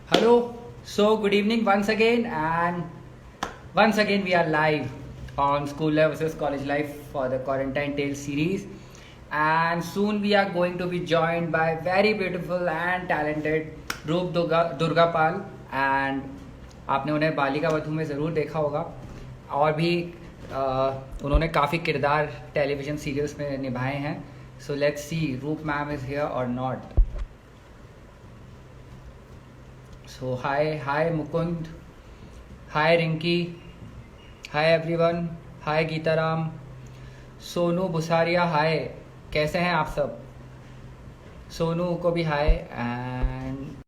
Hello, so good evening once again, and once again we are live on School Life versus College Life for the Quarantine Tales series. And soon we are going to be joined by very beautiful and talented रूप दुर्गा पाल and आपने उन्हें बालिका वधू में ज़रूर देखा होगा और भी उन्होंने काफ़ी किरदार टेलीविज़न सीरियल्स में निभाए हैं. सो let's see Roop ma'am is here or not. So hi Mukund, hi Rinki, hi everyone, hi Geetaram, Sonu Bhusaria hi. कैसे हैं आप सब? सोनू को भी hi. And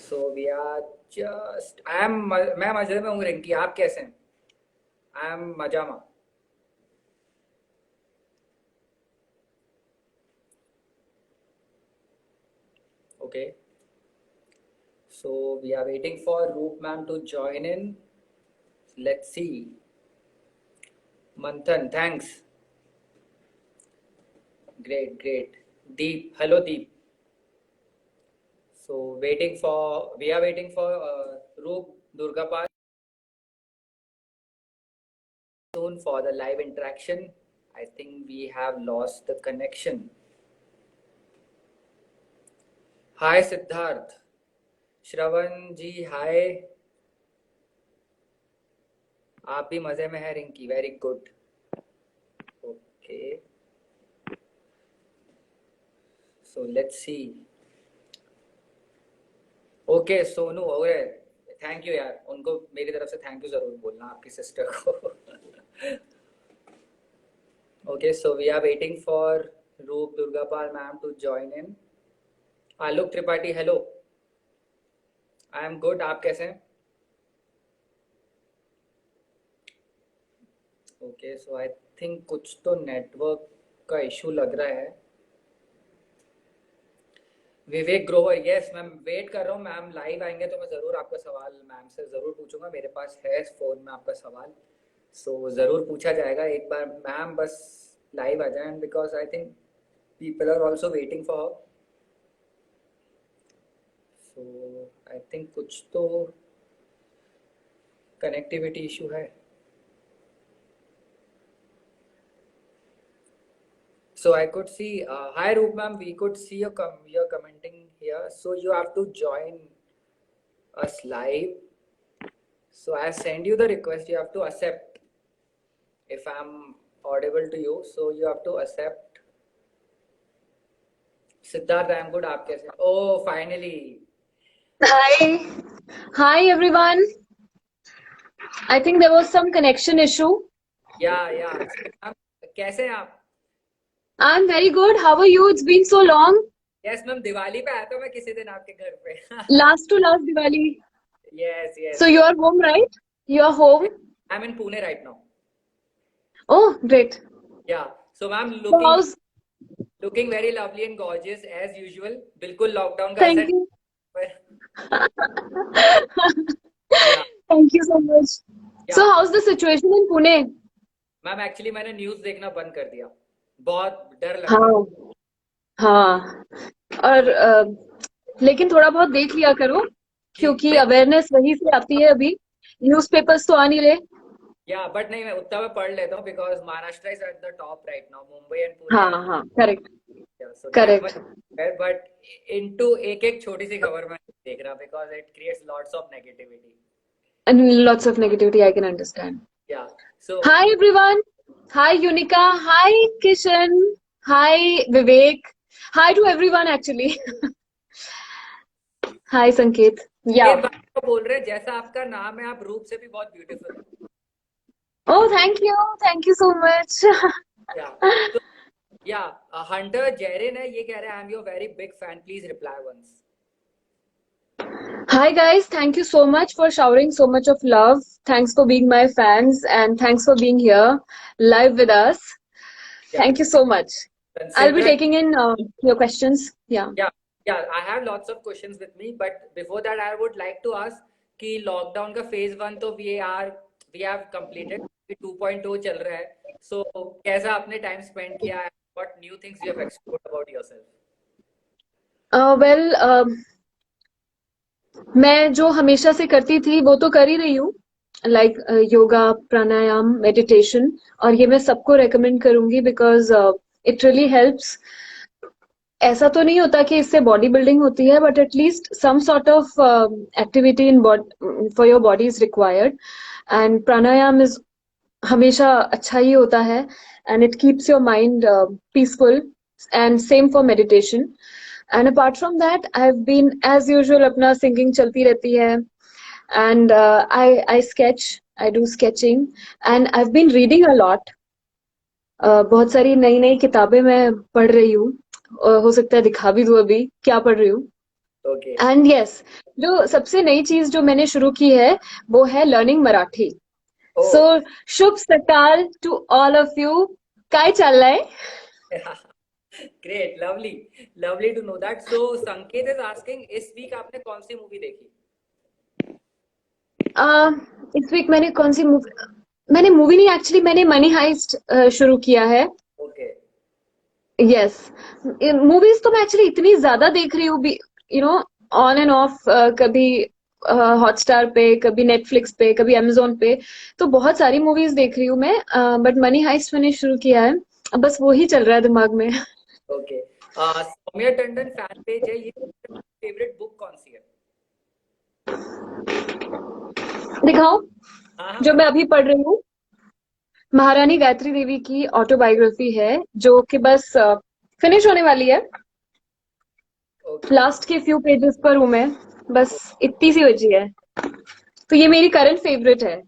so we are just मैं मजे में हूँ. रिंकी आप कैसे हैं? आई एम मजामा. Okay, so we are waiting for Roop ma'am to join in. Let's see. Manthan, thanks. Great. Deep, hello Deep. So we are waiting for Roop Durgapal soon for the live interaction. I think we have lost the connection. Hi Siddharth. श्रवण जी हाय. आप भी मजे में हैं Rinki. Very good. Okay, so let's C. Okay Sonu okay, thank you यार. उनको मेरी तरफ से थैंक यू जरूर बोलना आपकी सिस्टर को. Okay, so we are waiting for Roop Durgapal ma'am to join in. Alok Tripathi hello. I am good. आप कैसे हैं? ओके, सो आई थिंक कुछ तो नेटवर्क का इशू लग रहा है. विवेक ग्रोवर, यस मैम वेट कर रहा हूँ. मैम लाइव आएंगे तो मैं ज़रूर आपका सवाल मैम से ज़रूर पूछूंगा. मेरे पास है फ़ोन में आपका सवाल, सो ज़रूर पूछा जाएगा एक बार. मैम बस लाइव आ जाए, because I think people are also waiting for her. So I think कुछ तो कनेक्टिविटी इशू है. So I could see, hi Roop ma'am, we could see you're commenting here. So you have to join us live. So I send you the request. You have to accept if I'm audible to you. So you have to accept. Siddharth, I am good. आप कैसे? Oh, finally. Hi everyone. I think there was some connection issue. Yeah. So, कैसे हैं आप? I'm very good. How are you? It's been so long. Yes ma'am, Diwali पे आया था मैं किसी दिन आपके घर पे. Last to last Diwali. Yes. So you are home, right? You are home? I'm in Pune right now. Oh, great. Yeah. So ma'am, So looking very lovely and gorgeous as usual. बिल्कुल lockdown का thank असर. you. Yeah. Thank you so much. So Yeah. how's the situation in Pune? Ma'am actually मैंने news देखना बंद कर दिया. बहुत डर लगता है. हाँ हाँ और लेकिन थोड़ा बहुत देख लिया करो जी क्योंकि नहीं. अवेयरनेस वहीं से आती है. अभी न्यूज़पेपर्स तो आ नहीं रहे. या बट नहीं, मैं उतना मैं पढ़ लेता हूँ because Maharashtra is at the top right now. Mumbai and Pune. हाँ correct so that correct. Much. But into एक छोटी सी खबर मैं देख रहा because it creates lots of negativity. And lots of negativity, I can understand. या सो Hi everyone. Hi Unica. Hi Kishan. Hi Vivek. Hi to everyone actually. Hi Sanket. एक Yeah. बात को बोल रहे हैं, जैसा आपका नाम है आप रूप से भी बहुत ब्यूटीफुल है. Oh, thank you. Thank you so much. या तो या हंटर जेरिन है, ये कह रहे हैं I am your very big fan, please reply once. Hi guys. Thank you so much for showering so much of love. Thanks for being my fans and thanks for being here live with us. या Thank you so much. I'll be consider. taking in your questions. Yeah. Yeah, I have lots of questions with me, but before that, I would like to ask कि lockdown का phase 1 तो we have completed. 2.0 चल रहा है. So कैसा आपने time spend किया है? What new things you have explored about yourself? Well, मैं जो हमेशा से करती थी वो तो कर ही रही हूँ, लाइक योगा, प्राणायाम, मेडिटेशन। और ये मैं सबको रेकमेंड करूंगी बिकॉज इट रियली हेल्प्स। ऐसा तो नहीं होता कि इससे बॉडी बिल्डिंग होती है, but at least some sort of activity in for your body is required. And pranayama is हमेशा अच्छा ही होता है, and it keeps your mind peaceful. And same for meditation. And apart from that I have been as usual, अपना singing चलती रहती है। And I sketch, I do sketching. And I have been reading a lot. बहुत सारी नई नई किताबें मैं पढ़ रही हूँ। हो सकता है दिखा भी दूँ अभी क्या पढ़ रही हूँ। ओके। एंड यस, जो सबसे नई चीज जो मैंने शुरू की है वो है लर्निंग मराठी। ओ। सो शुभ सकाल टू ऑल ऑफ यू। काय चाललंय? Great, lovely, lovely to know that. So Sanket is asking, इस वीक आपने कौन सी मूवी देखी? uh, इस वीक मैंने कौन सी मूवी, मैंने मूवी नहीं, एक्चुअली मैंने मनी हाइस्ट शुरू किया है। ओके। यस। मूवीज तो मैं एक्चुअली इतनी ज्यादा देख रही हूँ, you know, on end of. कभी हॉटस्टार पे, कभी नेटफ्लिक्स पे, कभी अमेजोन पे। तो बहुत सारी मूवीज देख रही हूँ मैं। बट मनी हाइस्ट मैंने शुरू किया है, अब बस वो ही चल रहा है दिमाग में। Okay. Soumya Tandon fan page है, ये फेवरेट बुक कौन सी है? दिखाओ। हाँ हाँ, जो मैं बताओ। अभी पढ़ रही हूँ, महारानी गायत्री देवी की ऑटोबायोग्राफी है, जो कि बस फिनिश होने वाली है। ओके। लास्ट के फ्यू पेजेस पर हूं मैं, बस इतनी सी बची है। तो ये मेरी करंट फेवरेट है।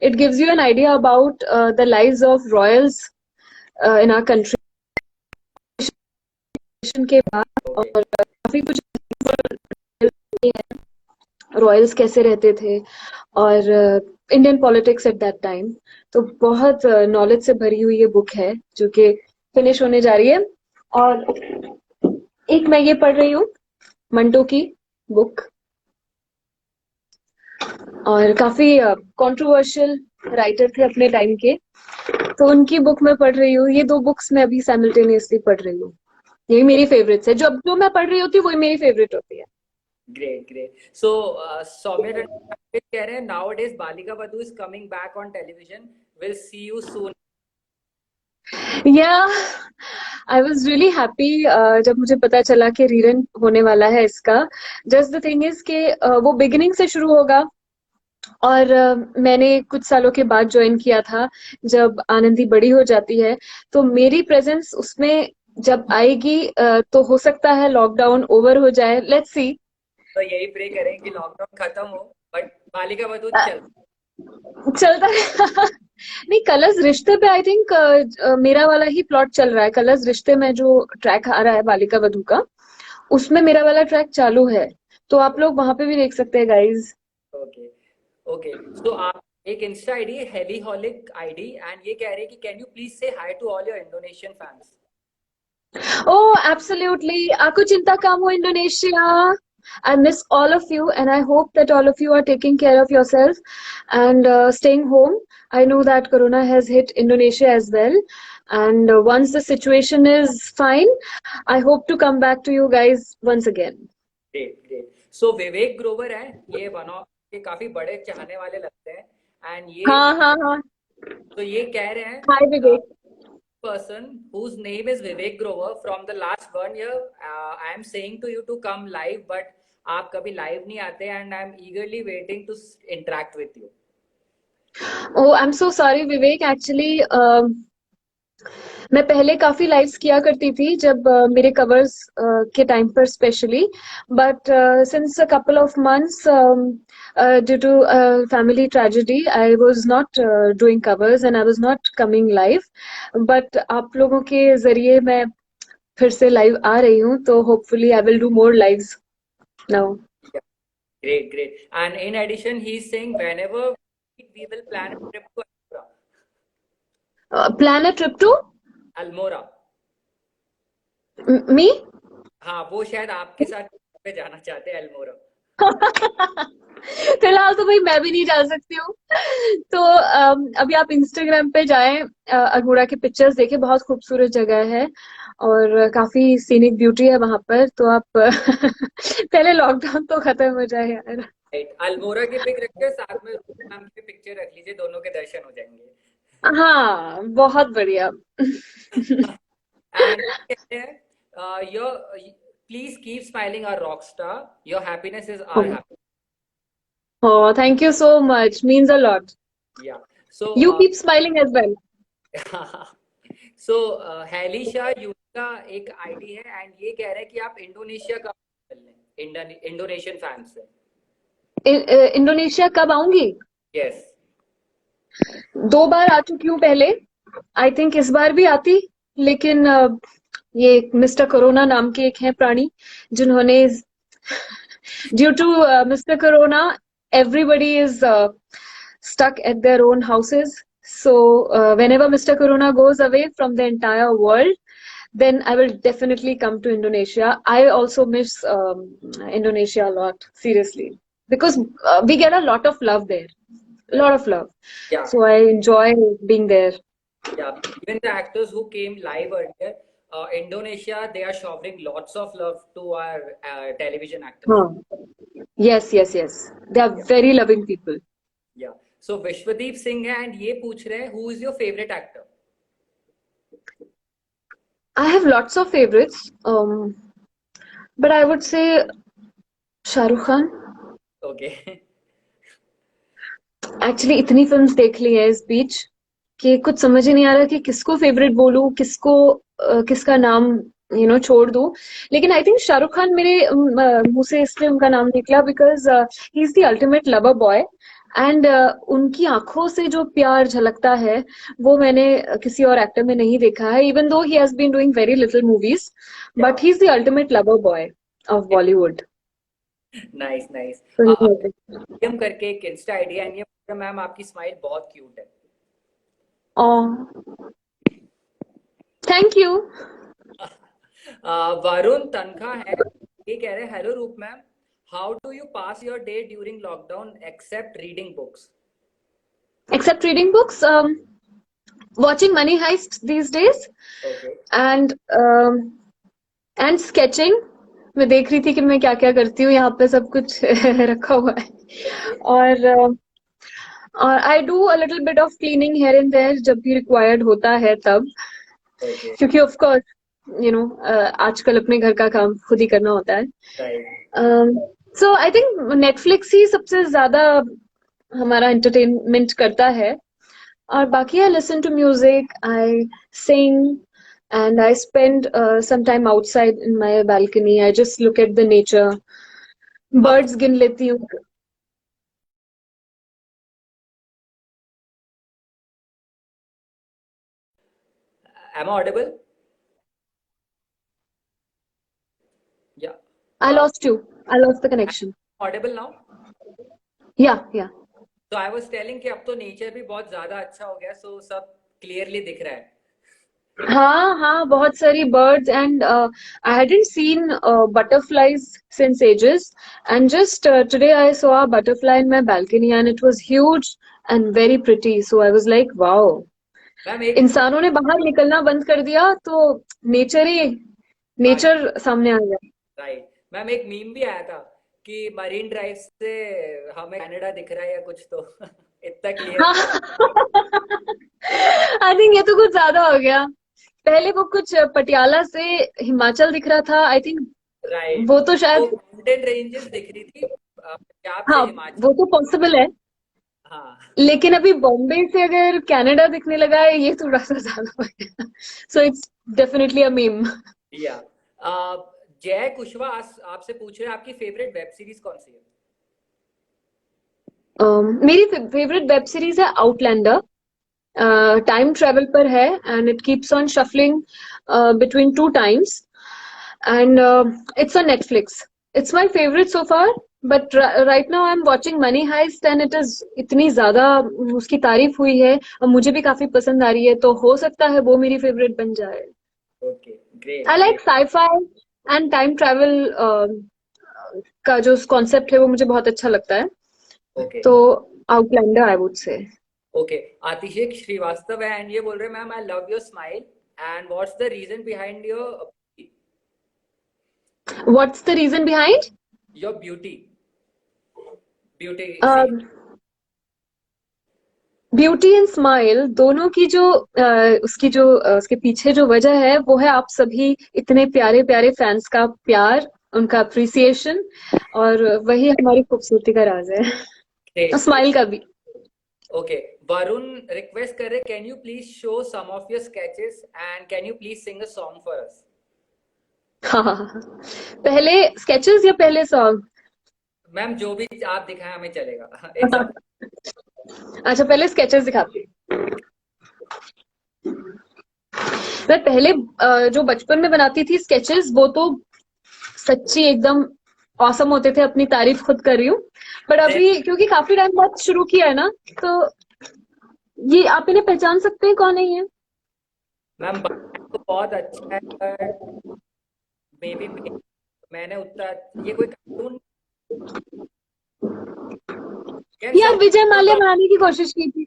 It gives you an idea about the lives of royals in our country के बाद। ओके। और काफी कुछ रॉयल्स कैसे रहते थे, और Indian politics at that time. तो बहुत नॉलेज से भरी हुई ये बुक है, जो कि फिनिश होने जा रही है। और एक मैं ये पढ़ रही हूँ, मंटो की बुक। और काफी कंट्रोवर्शियल राइटर थे अपने टाइम के, तो उनकी बुक मैं पढ़ रही हूँ। ये दो बुक्स मैं अभी साइमल्टेनियसली पढ़ रही हूँ। यही मेरी फेवरेट्स है, जो जो मैं पढ़ रही होती हूँ वही मेरी फेवरेट होती है। Great great. So Saumya Tandon कह रहे हैं, now days Balika Vadhu is coming back on television, will see you soon. Yeah I was really happy जब मुझे पता चला कि रीरन होने वाला है इसका। जस्ट द थिंग इज कि वो बिगिनिंग से शुरू होगा। और मैंने कुछ सालों के बाद ज्वाइन किया था, जब आनंदी बड़ी हो जाती है। तो मेरी प्रेजेंस उसमें जब आएगी, तो हो सकता है लॉकडाउन ओवर हो जाए, लेट्स सी। तो यही प्रे करें कि लॉकडाउन खत्म हो, बट बालिका वधू चल। चलता है। नहीं, कलर्स रिश्ते पे आई थिंक मेरा वाला ही प्लॉट चल रहा है। कलर्स रिश्ते में जो ट्रैक आ रहा है बालिका वधू का, उसमें मेरा वाला ट्रैक चालू है। तो आप लोग वहां पे भी देख सकते हैं गाइज। ओके। ओके। सो आप एक इंस्टा आईडी है हेलीहॉलिक आईडी, एंड ये कह रहे हैं कि can you please say hi to all your Indonesian fans? Oh, absolutely. Aku cinta kamu, Indonesia. I miss all of you, and I hope that all of you are taking care of yourself and staying home. I know that Corona has hit Indonesia as well. And once the situation is fine, I hope to come back to you guys once again. Great great. So Vivek Grover है, ये one of के काफी बड़े चाहने वाले लगते हैं, and ये हाँ हाँ हाँ। तो ये कह रहे हैं, हाय विवेक। person whose name is Vivek Grover, from the last 1 year I am saying to you to come live, but आप कभी लाइव नहीं आते, and I am eagerly waiting to interact with you. Oh, I'm so sorry, Vivek. Actually मैं पहले काफी lives किया करती थी, जब मेरे कवर्स के टाइम पर specially. But since a couple of months, due to family tragedy, I was not doing covers and I was not coming live. But आप लोगों के जरिए मैं फिर से लाइव आ रही हूँ, तो hopefully I will do more lives now. Yeah, great, great. And in addition, he is saying whenever we will plan a trip to Almora. Plan a trip to Almora. Me. हाँ, वो शायद आपके साथ पे जाना चाहते हैं अल्मोड़ा। फिलहाल तो भाई मैं भी नहीं जा सकती हूँ। तो अभी आप इंस्टाग्राम पे जाएं, अल्मोड़ा की पिक्चर्स देखें, बहुत खूबसूरत जगह है। और काफी सीनिक ब्यूटी है वहां पर, तो आप पहले लॉकडाउन तो खत्म हो जाए यार। राइट, अल्मोड़ा की पिक रखिए, साथ में रूप मैम की पिक्चर रख लीजिए, दोनों के दर्शन हो जाएंगे। हाँ बहुत बढ़िया। एंड कहते हैं your please keep smiling our rock star, your happiness is our happiness. Oh, thank you so much. Means a lot. Yeah so You keep smiling as well. So Halisha youth का एक आईडी है and ये कह रहे हैं कि आप Indonesia का इंडोनेशियन फैंस से। इंडोनेशिया कब आऊंगी? यस। 2 बार आ चुकी हूँ पहले। आई थिंक इस बार भी आती, लेकिन ये मिस्टर कोरोना नाम के एक हैं प्राणी, जिन्होंने due to mister Corona everybody is stuck at their own houses. So whenever Mr. Corona goes away from the entire world, then I will definitely come to Indonesia. I also miss Indonesia a lot, seriously, because we get a lot of love there, a lot of love. Yeah. So I enjoy being there. Yeah, even the actors who came live earlier, Indonesia, they are showering lots of love to our television actors. Huh. Yes, yes, yes. They are very loving people. Yeah. So Vishwadeep Singh है and ये पूछ रहे हैं who is your favorite actor? I have lots of favorites, but I would say Shah Rukh Khan. Okay. Actually इतनी films देख ली है इस बीच कि कुछ समझ ही नहीं आ रहा कि किसको फेवरेट बोलूं, किसको किसका नाम छोड़ दूं। लेकिन आई थिंक शाहरुख खान मेरे मुंह से इसलिए उनका नाम निकला because he is the ultimate lover boy, and उनकी आंखों से जो प्यार झलकता है वो मैंने किसी और एक्टर में नहीं देखा है, even though he has been doing very little movies, but he is the ultimate lover boy of Bollywood. Nice nice. हम करके एक इंस्टा आईडी है, ये मैम आपकी स्माइल बहुत क्यूट है। Thank you. वरुण तनखा है, ये कह रहे हैं hello Roop ma'am, how do you pass your day during lockdown except reading books? Except reading books, watching Money Heist these days. Okay. And sketching. मैं देख रही थी कि मैं क्या क्या करती हूँ, यहाँ पे सब कुछ रखा हुआ है। और I do a little bit of cleaning here and there जब भी रिक्वायर्ड होता है तब, क्योंकि ऑफ कोर्स आजकल अपने घर का काम खुद ही करना होता है। सो आई थिंक नेटफ्लिक्स ही सबसे ज्यादा हमारा एंटरटेनमेंट करता है, और बाकी I listen to music, I sing, and I spend some time outside in my balcony. I just look at the nature, birds गिन लेती हूँ। Am I audible? Yeah. I lost you. I lost the connection. Audible now? Yeah, yeah. So I was telling कि अब तो nature भी बहुत ज्यादा अच्छा हो गया, so सब क्लियरली दिख रहा है। हाँ हाँ, बहुत सारी birds, and I hadn't seen butterflies since ages, and just today I saw a butterfly in my balcony and it was huge and very pretty, so I was like wow. इंसानों ने बाहर निकलना बंद कर दिया तो नेचर सामने आ गया। राइट मैम, एक मीम भी आया था कि मरीन ड्राइव से हमें कनाडा दिख रहा है या कुछ, तो इतना क्लियर। आई थिंक ये तो कुछ ज्यादा हो गया। पहले वो कुछ पटियाला से हिमाचल दिख रहा था, आई थिंक। राइट, वो तो शायद माउंटेन रेंजेस दिख रही थी पंजाब हाँ, से हिमाचल। वो तो पॉसिबल है। हाँ, लेकिन अभी बॉम्बे से अगर कनाडा दिखने लगा है, ये थोड़ा सा ज्यादा हो गया। So it's definitely a meme. या जय कुशवाहा आपसे पूछ रहे हैं आपकी फेवरेट वेब सीरीज कौन सी है? मेरी फेवरेट वेब सीरीज है आउटलैंडर। टाइम ट्रेवल पर है, and it keeps on shuffling between 2 times, and it's on Netflix. It's my favourite so far, but right now I am watching Money Heist and it is इतनी ज्यादा उसकी तारीफ हुई है और मुझे भी काफी पसंद आ रही है, तो हो सकता है वो मेरी फेवरेट बन जाए। Okay, great. I like sci-fi and time travel का जो कॉन्सेप्ट है वो मुझे बहुत अच्छा लगता है। ओके, तो Outlander I would say. Okay. Atishek Srivastava है एंड ये बोल रहे हैं ma'am I love your smile, And what's the reason behind What's the reason behind? your beauty? Beauty Uh, scene. Beauty and smile दोनों की जो उसके पीछे जो वजह है वो है आप सभी इतने प्यारे प्यारे फैंस का प्यार, उनका अप्रिसिएशन, और वही हमारी खूबसूरती का राज है, और Great. स्माइल का भी। Okay. Varun request कर रहे, can you please show some of your sketches and can you please sing a song for us? हाँ हाँ हाँ। पहले स्केचेस या पहले सॉन्ग? मैम जो भी आप दिखाएं हमें चलेगा। It's up. अच्छा, पहले स्केचेस दिखाती हूँ। मैं पहले जो बचपन में बनाती थी स्केचेस, वो तो सच्ची एकदम औसम होते थे, अपनी तारीफ खुद कर रही हूँ। बट अभी क्योंकि काफी टाइम बाद शुरू किया है ना, तो ये आप इन्हें पहचान सकते हैं कौन है ये? मैम तो बहुत अच्छा है पर मे बी मैंने उतना ये कोई कार्टून यार विजय माल्या बनाने की कोशिश की थी।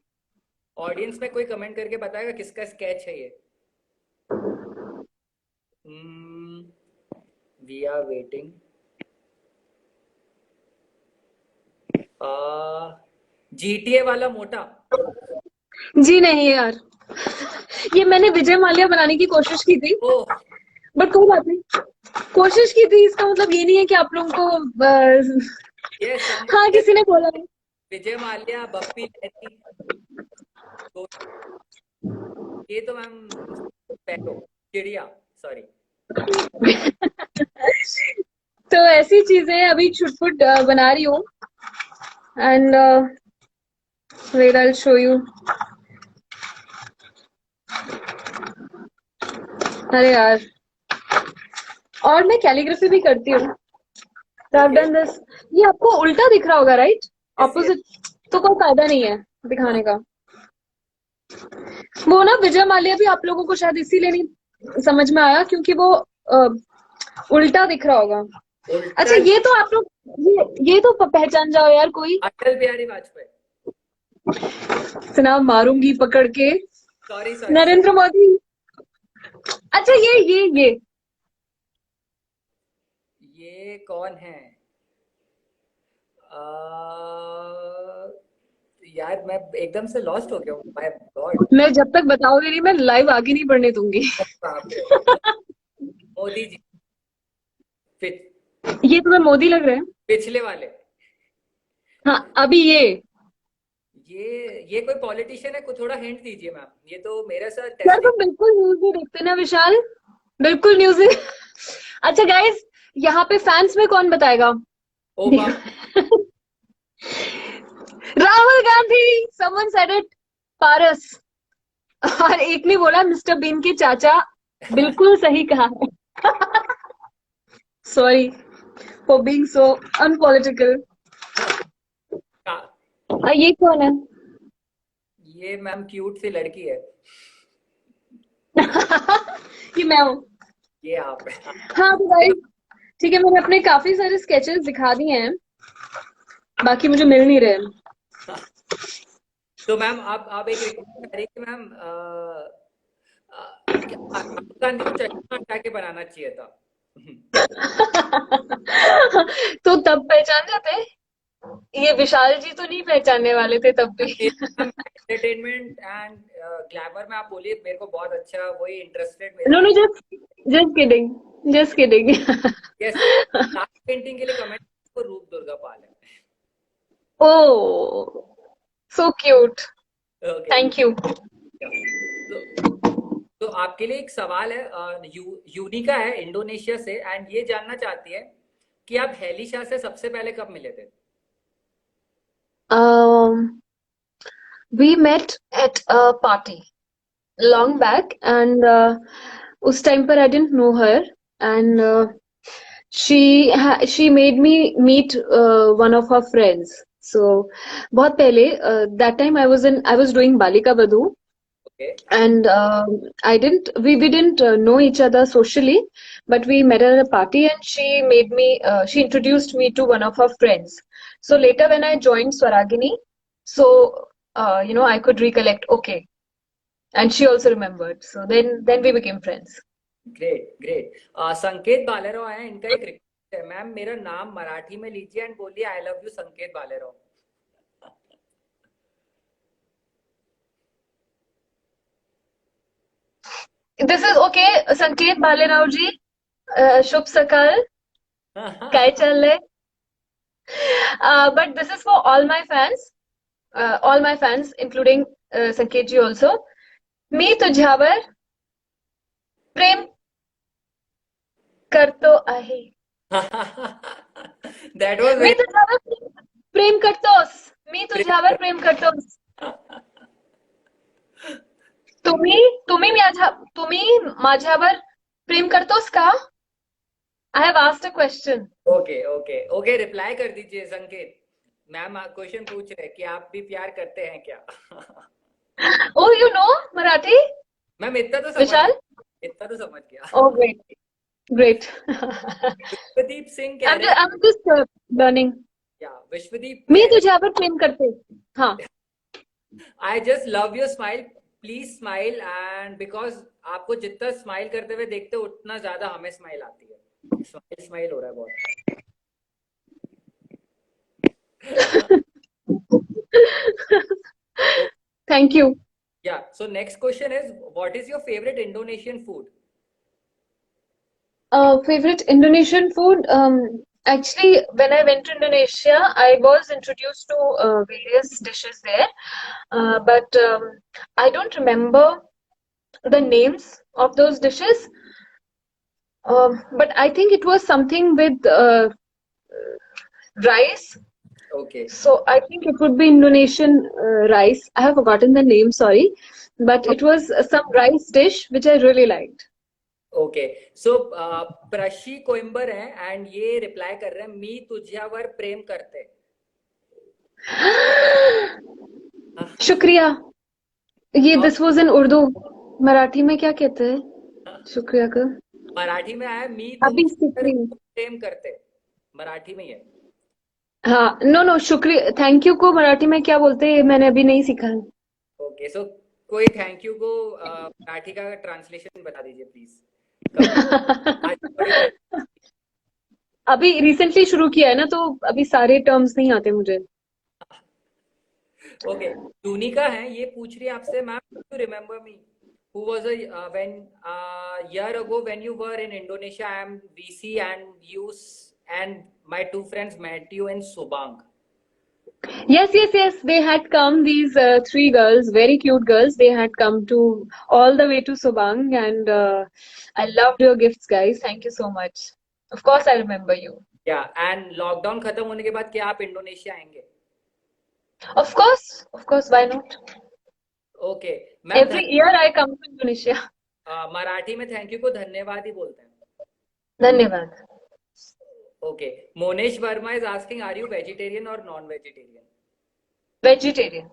ऑडियंस में कोई कमेंट करके बताएगा किसका स्केच है ये? We are waiting. GTA वाला मोटा। जी नहीं यार, ये मैंने विजय माल्या बनाने की कोशिश की थी, ओ बट कोई बात नहीं, कोशिश की थी इसका मतलब ये नहीं है कि आप लोगों को यस हाँ किसी ने बोला है। विजय माल्या, बप्पी लहरी, तो ये तो मैम पैरो चिड़िया, सॉरी। तो ऐसी चीजें अभी छुटपुट बना रही हूँ, and wait I will show you. अरे यार, और मैं कैलीग्राफी भी करती हूँ। I've done this। ये आपको उल्टा दिख रहा होगा, राइट? ऑपोजिट तो कोई फायदा नहीं है दिखाने का। वो ना विजय माल्या भी आप लोगों को शायद इसीलिए नहीं समझ में आया क्योंकि वो उल्टा दिख रहा होगा। अच्छा, ये तो आप लोग ये तो पहचान जाओ यार कोई। अटल बिहारी वाजपेयी। इतना मारूंगी पकड़ के। सॉरी नरेंद्र मोदी। अच्छा, ये कौन है? यार मैं एकदम से लॉस्ट हो गया हूँ। My God. मैं जब तक बताओगे नहीं मैं लाइव आगे नहीं बढ़ने दूंगी। मोदी जी। ये तुम्हें मोदी लग रहे हैं? पिछले वाले। हाँ, अभी ये कोई पॉलिटिशियन है? कुछ थोड़ा हिंट दीजिए मैम, ये तो मेरे साथ यार तुम बिल्कुल न्यूज नहीं देखते ना विशाल, बिल्कुल न्यूज नहीं। अच्छा गाइस, यहाँ पे फैंस में कौन बताएगा? Rahul Gandhi. Someone said it. Paras. और एक ने बोला मिस्टर बीन के चाचा। बिल्कुल सही कहा है। Sorry for being so unpolitical. ये कौन है? ये मैम क्यूट सी लड़की है। ये मैं हूँ। ये आप है। हाँ तो भाई ठीक है, मैंने अपने काफी सारे स्केचेस दिखा दिए हैं, बाकी मुझे मिल नहीं रहे। तो मैम आप एक रिक्वेस्ट करें कि मैम राहुल गांधी को चश्मा हटा के बनाना चाहिए था। तो तब पहचान जाते। ये विशाल जी तो नहीं पहचानने वाले थे तब भी। एंटरटेनमेंट एंड ग्लैमर में आप बोलिए मेरे को बहुत अच्छा वही interested. No no, just kidding, just kidding. Yes, last painting के लिए कमेंट को रूप दुर्गा पाल है। Oh so cute, thank you. तो आपके लिए एक सवाल है, यूनिका है इंडोनेशिया से एंड ये जानना चाहती है कि आप हेली शाह से सबसे पहले कब मिले थे? We met at a party long back, and उस टाइम पर I didn't know her, and she made me meet one of her friends. So बहुत पहले, that time I was doing Balika Vadhu. Okay. And we didn't know each other socially, but we met at a party and she introduced me to one of her friends. So later when I joined Swaragini, so I could recollect, okay, and she also remembered. So then we became friends. Great great. संकेत बालेराव आए हैं, इनका एक request है, ma'am मेरा नाम मराठी में लीजिए एंड बोलिए आई लव यू संकेत Balerao. This is okay, Sanket Balerao ji. Shubh Sakal, काय चाललंय? But this is for all my fans, including Sanket ji also. मी तुझ्यावर प्रेम करतो आहे. That was मी very तुझ्यावर प्रेम करतोस. मी तुझ्यावर प्रेम करतोस. तुम्ही माझ्यावर प्रेम करतोस का? I have asked a question. Okay reply कर दीजिए संकेत। मैम क्वेश्चन पूछ रहे हैं कि आप भी प्यार करते हैं क्या? Oh, you know Marathi? Ma'am इतना तो विशाल? समझ गया। Oh, great. विश्वदीप सिंह कह रहे हैं, I'm just learning. विश्वदीप मी तुझ्यावर प्रेम करते. हाँ. I just love your smile, please smile, and because आपको जितना स्माइल करते हुए देखते हो उतना ज्यादा हमें स्माइल आती है। स्माइल हो रहा है बहुत। Thank you. Yeah, so next question is, what is your favorite Indonesian food? Favorite Indonesian food? Actually, when I went to Indonesia, I was introduced to various dishes there, but I don't remember the names of those dishes. But I think it was something with rice. Okay. So I think it would be Indonesian rice. I have forgotten the name, sorry, but it was some rice dish which I really liked. Okay so Prashi Koimbar है and ये reply कर रहे हैं, मी तुझ्यावर प्रेम करते। शुक्रिया। ये this was in Urdu. Marathi में क्या कहते हैं शुक्रिया का? मराठी में आया मी अभी प्रेम करते, मराठी में है। हाँ, नो शुक्रिया, थैंक यू को मराठी में क्या बोलते हैं मैंने अभी नहीं सीखा है। ओके सो कोई थैंक यू को मराठी का ट्रांसलेशन बता दीजिए प्लीज। अभी रिसेंटली शुरू किया है ना, तो अभी सारे टर्म्स नहीं आते मुझे। ओके टूनिका है, ये पूछ रही है आपसे, ma'am you remember me who was when year ago when you were in Indonesia, I am VC and you and my two friends met you in Subang. Yes, they had come, these three girls, very cute girls, they had come to all the way to Subang, and I loved your gifts, guys. Thank you so much. Of course I remember you. Yeah, and lockdown खत्म होने के बाद क्या आप Indonesia आएंगे? Of course, why not? Okay, every year I come to Indonesia. Marathi में thank you को धन्यवाद ही बोलते हैं। धन्यवाद। Okay, Monesh Verma is asking, are you vegetarian or non-vegetarian? Vegetarian.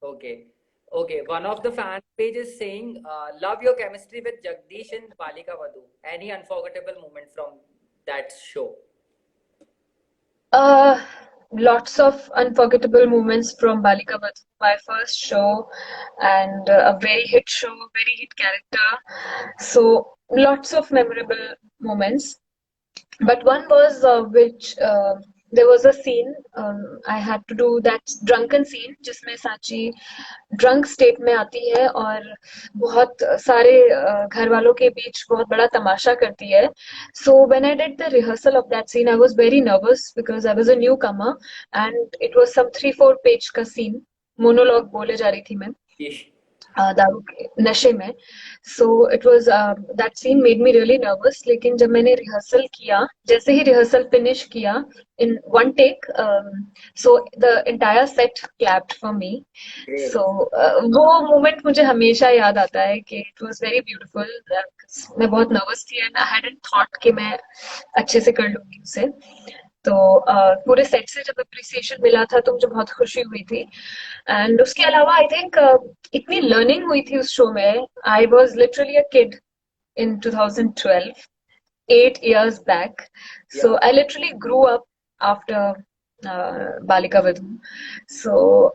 Okay, one of the fan page is saying, love your chemistry with Jagdish and Balika Vadhu. Any unforgettable moment from that show? Lots of unforgettable moments from Balika Vadhu, my first show, and a very hit show, very hit character. So lots of memorable moments. But one was which there was a scene, I had to do that drunken scene जिसमें साची drunk state में आती है और बहुत सारे घर वालों के बीच बहुत बड़ा तमाशा करती है. So when I did the rehearsal of that scene, I was very nervous because I was a newcomer and it was some 3-4 page का scene, monologue बोले जा रही थी मैं दारू के नशे में. So it was that scene made me really nervous. लेकिन जब मैंने रिहर्सल किया, जैसे ही रिहर्सल फिनिश किया in one take, so the entire set clapped for me. So वो moment मुझे हमेशा याद आता है कि it was very beautiful. मैं बहुत nervous थी and I hadn't thought कि मैं अच्छे से कर लूंगी उसे. तो पूरे सेट से जब अप्रिसिएशन मिला था तो मुझे बहुत खुशी हुई थी. एंड उसके अलावा आई थिंक इतनी लर्निंग हुई थी उस शो में. I was literally a kid in 2012, 8 years back. So I literally grew up after Balika Vidhu. So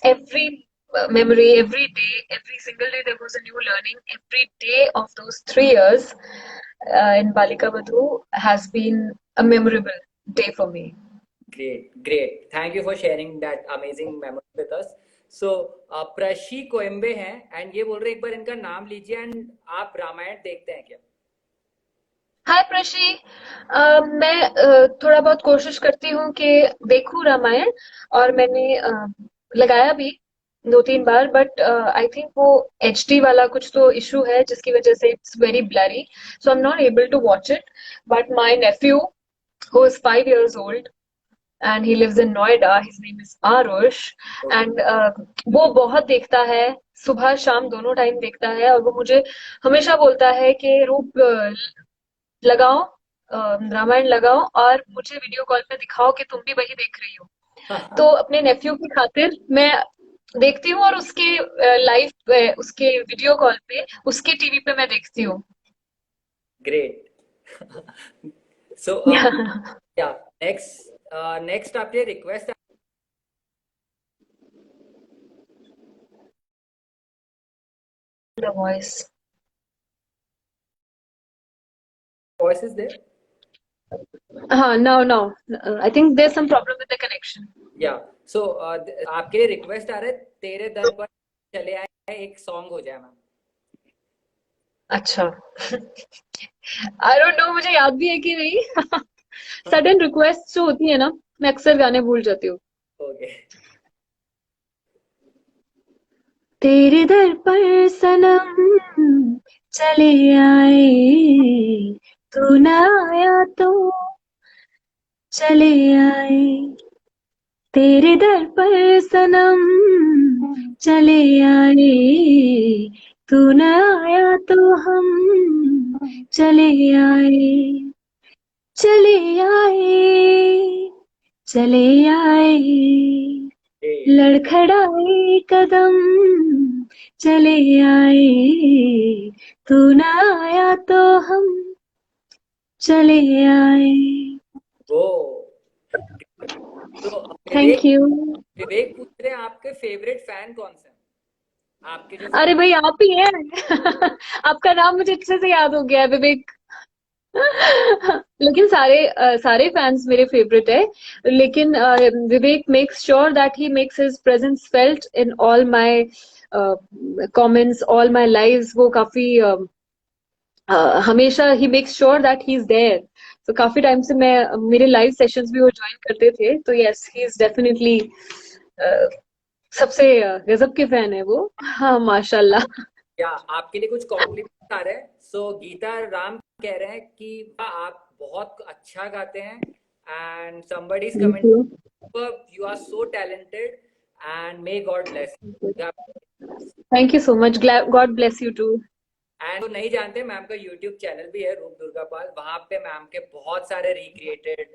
every memory every day, every single day there was a new learning. Every day of those 3 years in Balika Badhu has been a memorable day for me. Great, great. Thank you for sharing that amazing memory with us. So, प्रशी कोयम्बे हैं and ये बोल रहे एक बार इनका नाम लीजिए and आप रामायण देखते हैं क्या? हाय प्रशी, मैं थोड़ा बहुत कोशिश करती हूँ कि देखूं रामायण, और मैंने लगाया भी 2-3 बार, बट आई थिंक वो HD वाला कुछ तो इशू है जिसकी वजह से it's very blurry, so I am not able to watch it. But my nephew who is 5 years old and he lives in Noida. His name is Arush and वो बहुत देखता है, सुबह शाम दोनों टाइम देखता है, और वो मुझे हमेशा बोलता है कि रूप लगाओ, रामायण लगाओ और मुझे वीडियो कॉल पे दिखाओ कि तुम भी वही देख रही हो. तो अपने नेफ्यू की खातिर मैं देखती हूँ, और उसके लाइव उसके वीडियो कॉल पे उसके टीवी पे मैं देखती हूँ. ग्रेट. सो या नेक्स्ट आपके request The voice. Voice is there. No. I think there's some problem with the connection. या सो आपके लिए रिक्वेस्ट आ रहा है, तेरे दर पर चले आए एक सॉन्ग हो जाए मैम. अच्छा. आई डोंट नो, मुझे याद भी है कि नहीं. सडन रिक्वेस्ट जो होती है ना, मैं अक्सर गाने भूल जाती हूँ. ओके. तेरे दर पर सनम चले आए, तू न आया तो चले आए. तेरे दर पर सनम चले आए, तू न आया तो हम चले आए. चले आए, चले आए, लड़खड़ाए कदम चले आए, तू न आया तो हम चले आए. वो तो थैंक यू. विवेक पूछ रहे हैं आपके फेवरेट फैन कौन से हैं? आपके जो अरे भाई आप ही हैं. आपका नाम मुझे अच्छे से याद हो गया है, विवेक. लेकिन सारे फैंस मेरे फेवरेट है, लेकिन Vivek makes sure that he makes his presence felt in all my comments, all my lives. वो काफी हमेशा ही makes sure that he is there. तो काफी टाइम से मैं मेरे लाइव सेशंस भी वो ज्वाइन करते थे, तो यस ही इज डेफिनेटली सबसे गजब के फैन है वो. हाँ माशाल्लाह. या आपके लिए कुछ कॉम्प्लीमेंट आ रहे हैं. सो गीता राम कह रहे हैं कि आप बहुत अच्छा गाते हैं and somebody is commenting you are so talented and may God bless you. Thank you so much. God bless you too. And तो नहीं जानते, मैम का यूट्यूब चैनल भी है रूप दुर्गा पाल. वहां पे मैम के बहुत सारे रिक्रिएटेड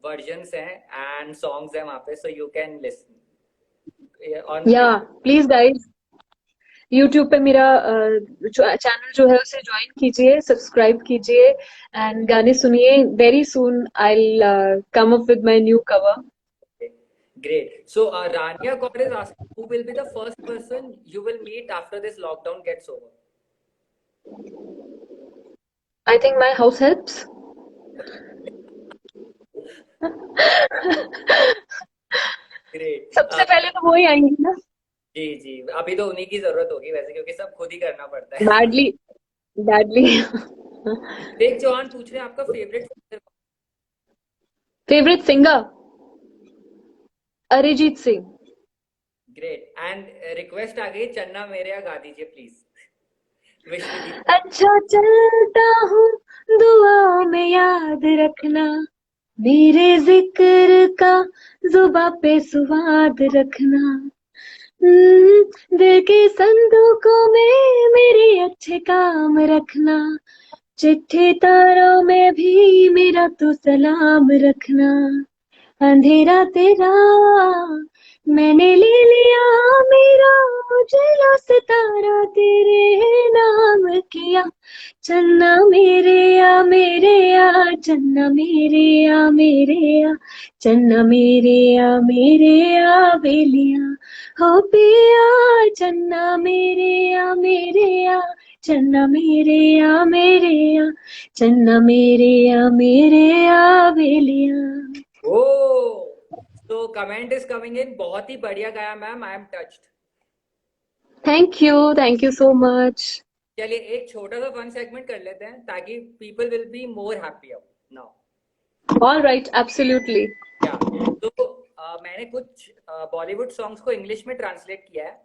वर्जन्स हैं एंड सॉन्ग्स हैं वहां पे, सो यू कैन लिसन. या प्लीज गाइज, यूट्यूब पे मेरा चैनल जो है उसे ज्वाइन कीजिए, सब्सक्राइब कीजिए एंड गाने सुनिए. Very soon I will come up with my new cover. Great. So Rania Kaur is asking, who will be the first person you will meet after this lockdown gets over? I think my house helps. Great. सबसे पहले तो वो ही आएंगी ना. जी जी, अभी तो उन्हीं की जरूरत होगी वैसे, क्योंकि सब खुद ही करना पड़ता है. बैडली. देख चौहान पूछ रहे हैं आपका favourite singer Arijit Singh. Great. And request आ गई, चन्ना मेरे यहाँ गा दीजिए प्लीज. अच्छा चलता हूँ, दुआ में याद रखना, मेरे जिक्र का जुबा पे स्वाद रखना. दिल के संदूकों में मेरे अच्छे काम रखना, चिट्ठी तारों में भी मेरा तो सलाम रखना. अंधेरा तेरा मैंने ले लिया, मेरा उजला सितारा तेरे नाम किया. चन्ना मेरे या मेरे या, चन्ना मेरे या मेरे या, चन्ना मेरे या मेरे या बेलिया. हो पिया चन्ना मेरे आ चन्ना मेरे आ चन्ना मेरे आ बेलिया। ओ, तो कमेंट इज कमिंग इन, बहुत ही बढ़िया गाया ma'am, I am touched. Thank you so much. चलिए एक छोटा सा फन सेगमेंट कर लेते हैं ताकि people will be more happier now. All right, absolutely. Yeah तो मैंने कुछ बॉलीवुड सॉन्ग्स को इंग्लिश में ट्रांसलेट किया है,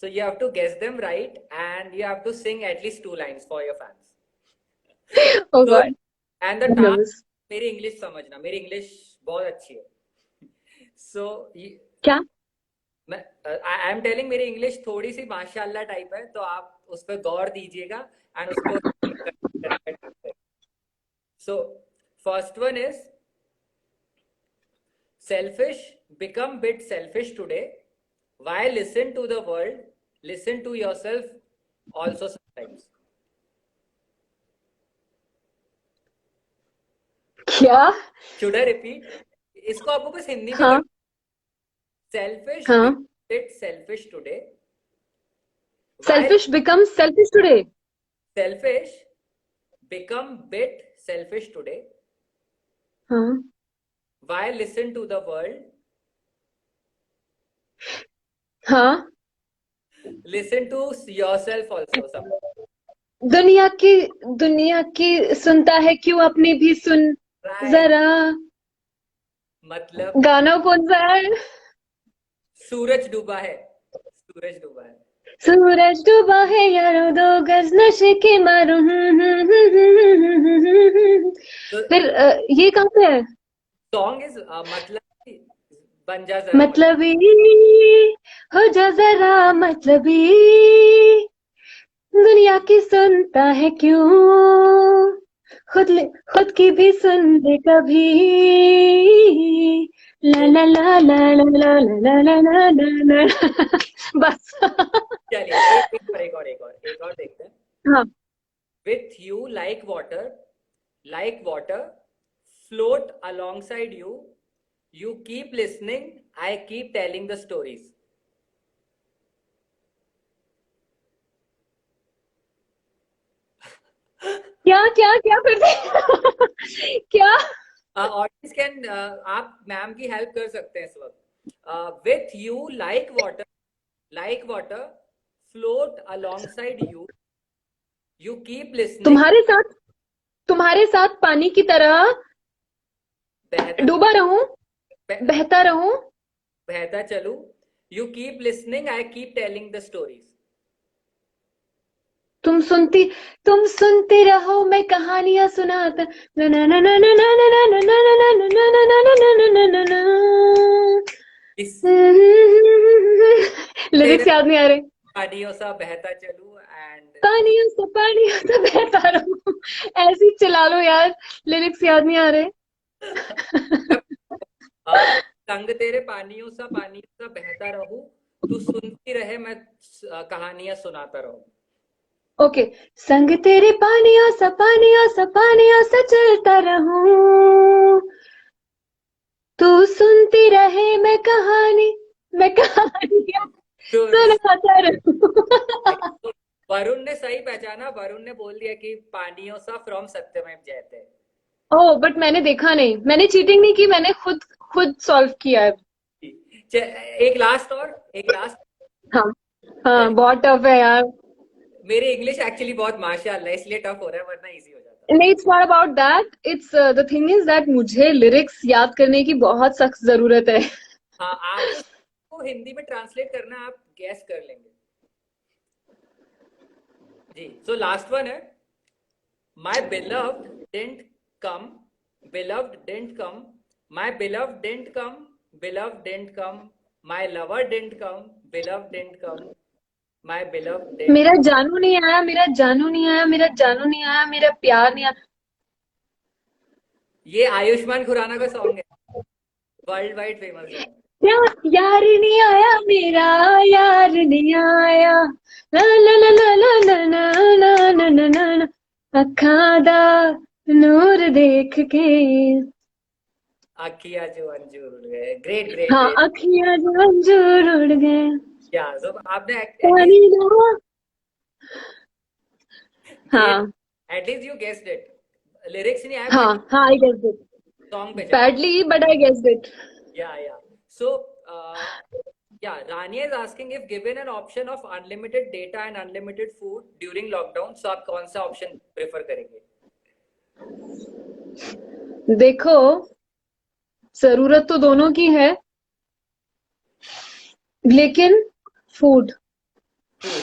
so you have to guess them right and you have to sing at least 2 lines for your fans. Oh तो god, and the task, nervous. मेरी English समझना, मेरी इंग्लिश बहुत अच्छी है। सो क्या? मैं आई एम टेलिंग, मेरी इंग्लिश थोड़ी सी माशाल्लाह टाइप है, तो आप उस पर गौर दीजिएगा एंड उसको so first one is selfish, become bit selfish today. Why listen to the world? Listen to yourself also sometimes. क्या? Should I repeat? इसको आपको बस हिंदी में हाँ कर, selfish, हाँ। become bit selfish today. Why selfish become selfish today. selfish, become bit selfish today. हाँ Why listen to the world? हाँ। Listen to yourself also sometimes. दुनिया की सुनता है क्यों, अपनी भी सुन Right. जरा। मतलब गाना कौन सा है? सूरज डूबा है, सूरज डूबा है। सूरज डूबा है यारो, दो गज नशे के मारो। तो फिर ये कहाँ पे है? सॉन्ग इज मतलब बन जा जरा, मतलबी हो जा जरा, मतलबी दुनिया की सुनता है क्यों, खुद की भी सुन ले कभी। ला तो ला ला ला ला ला ला ला ला ला ला ला। बस। चलिए एक और देखते हैं। हाँ। With you like water float alongside you, you keep listening, I keep telling the stories. क्या क्या क्या फिर से? क्या? ऑडियंस कैन, आप मैम की हेल्प कर सकते हैं इस वक्त। With you like water float alongside you, you keep listening, तुम्हारे साथ पानी की तरह बहता डूबा रहूं, बह, बहता रहूं। बहता चलूं, you keep listening, I keep telling the stories. तुम सुनती तुम सुनती रहो, मैं कहानियां सुनाता। ना ना ना ना ना ना ना ना ना ना ना ना ना ना ना ना ना ना ना। इस तेरे लिरिक्स याद नहीं आ रहे। पानियों सा बहता चलूं एंड पानियों से बहता रहूं। ऐसे ही चला लो यार, लिरिक्स याद नहीं आ रहे। संग तेरे पानियों सा बहता रहूं, तू सुनती रहे, मैं कहानियां सुनाता रहूं। ओके। संग तेरे पानियों सा चलता रहूं, तू सुनती रहे, मैं कहानियां तो सुनाता रहूं। वरुण ने सही पहचाना, वरुण ने बोल दिया कि पानियों सा फ्रॉम सत्यमेव जयते। ओह, बट मैंने देखा नहीं, मैंने चीटिंग नहीं की, मैंने खुद सॉल्व किया है। एक लास्ट। हाँ हाँ, चलिए, बहुत टफ है यार। मेरी इंग्लिश एक्चुअली बहुत माशाल्लाह इसलिए टफ हो रहा है, वरना इजी हो जाता। नहीं, it's not about that, it's the thing is that मुझे लिरिक्स याद करने की बहुत सख्त जरूरत है। हाँ, आपको उसको हिंदी में ट्रांसलेट करना, आप गैस कर लेंगे जी। सो लास्ट वन है, माई beloved didn't come, beloved didn't come, my beloved didn't come, beloved didn't come, my lover didn't come, beloved didn't come, my beloved didn't मेरा come। जानू नहीं आया, मेरा जानू नहीं आया, मेरा जानू नहीं आया, मेरा प्यार नहीं आया। ये आयुष्मान खुराना का सॉन्ग है, वर्ल्ड वाइड फेमस सॉन्ग। यार नहीं आया, मेरा यार नहीं आया। ला ला ला ला ला ला ला ला ला ला ला ला। अखां दा नूर देख के। अखियां जो अंजूर उड़ गए, ग्रेट ग्रेट हाँ, ग्रेट। अखियां जो अंजूर उड़ गए, या सो आपने पानी एटलीस्ट ना। ये हाँ at least you guessed it, lyrics नहीं आया हाँ बाकी हाँ, आई गेस इट सॉन्ग पे जाए। Badly but I guess it. Yeah so yeah, Rania is asking if given an option of unlimited data and unlimited food during lockdown, so आप कौन सा ऑप्शन प्रेफर करेंगे? देखो, जरूरत तो दोनों की है, लेकिन फूड। फूड।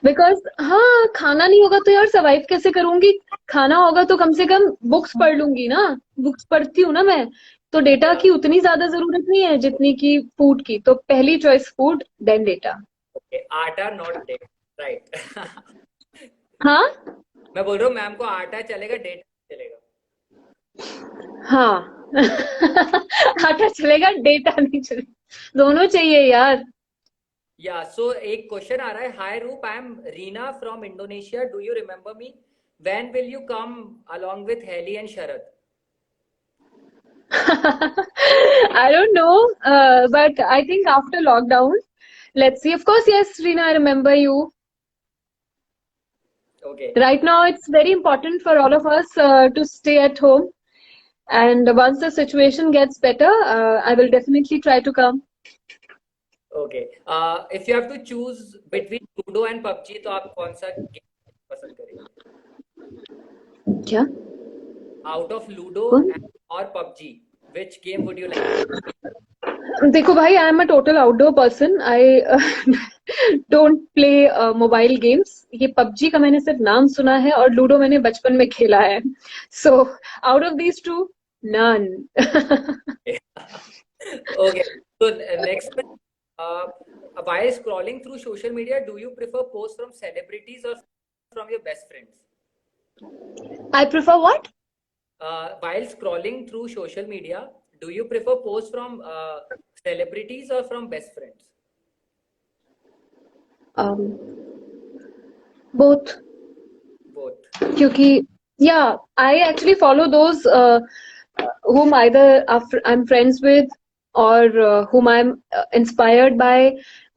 बिकॉज हाँ, खाना नहीं होगा तो यार सरवाइव कैसे करूंगी। खाना होगा तो कम से कम बुक्स पढ़ लूंगी ना, बुक्स पढ़ती हूँ ना मैं। तो डेटा या की उतनी ज्यादा जरूरत नहीं है जितनी की फूड की, तो पहली choice food then data. Okay, atta not date, right. हाँ मैं बोल रहा हूँ मैम को आटा चलेगा, डेटा चलेगा। हाँ। आटा चलेगा, डेटा नहीं चलेगा, दोनों चाहिए यार। या सो एक क्वेश्चन आ रहा है, hi Roop, I am Reena from Indonesia, do you remember me, when will you come along with Hailey and Sharad? I don't know, but I think after lockdown, let's see. Of course, yes, Rina, I remember you. Okay Right now, it's very important for all of us to stay at home. And once the situation gets better, I will definitely try to come. Okay, if you have to choose between ludo and PUBG, तो आप कौन सा game पसंद करेंगे? क्या? Out of ludo कौन? और PUBG, which game would you like? देखो भाई, I am a total outdoor person. I don't play mobile games. ये पबजी का मैंने सिर्फ नाम सुना है और लूडो मैंने बचपन में खेला है। So out of these two, none. Okay, so next one, uh, while scrolling through social media, do you prefer posts from celebrities or from your best friends? I prefer what? While scrolling through social media, do you prefer posts from celebrities or from best friends? Um, both. Both. क्योंकि yeah, I actually follow those whom either I'm friends with or whom I'm inspired by,